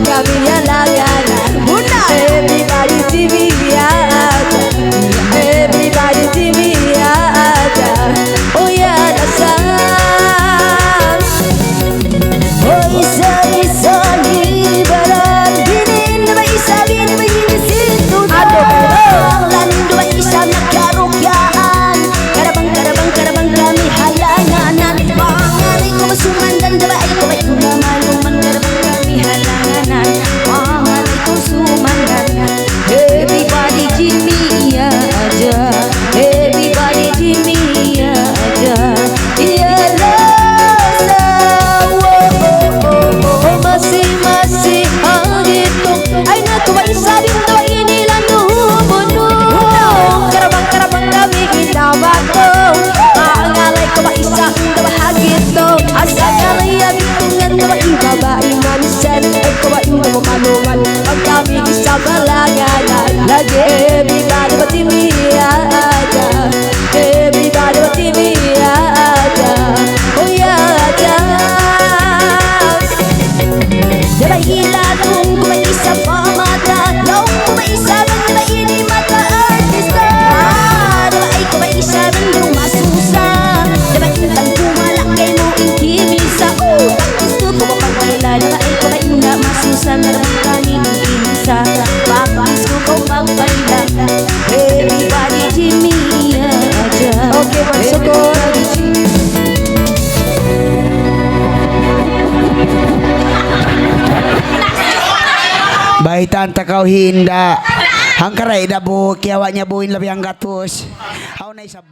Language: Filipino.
kami halangan. Everybody Jimmy aja, everybody Jimmy aja. Oh ya dasar. Oh isa libaran dinin na isa din begini situ. Lan dua isa nagkarukyaan. Karabang kami halanganan. Pangalan ko masuman dan dua ko may maluman. Karabang kami halanganan. Pangalan ko sumandan. Everybody Jimmy aja, everybody Jimmy aja. Masih gitu. Ay naku ba isa din to inilan nuhubunong. Karabang kami ginabato. Pangalay ko ba isa da bahagito. Asa karya bitungan da ba ibabae manisan. Ay ko ba ina mo kanuman. Pag kami isa balanganan. Lagi everybody ba Jimmy aja, everybody ba Jimmy aja. Oh ya aja. Dabay ilatong ko may isa pamata. Laong ko may isa rin na ini mata artista. Dabay ko may isa rin yung masusa. Dabay intang kumalakay mo inkimisa. Gusto ko mapagkailan. Dabay ko may ina masusa. Naramang kami inkimisa. Bakis ko ko magpailan. Everybody Jimmy aja. Okay, magsukot. Baitan takau hinda. Hangkaray da bu kiawanya buin lebih ang gatus. Aw na isa bu.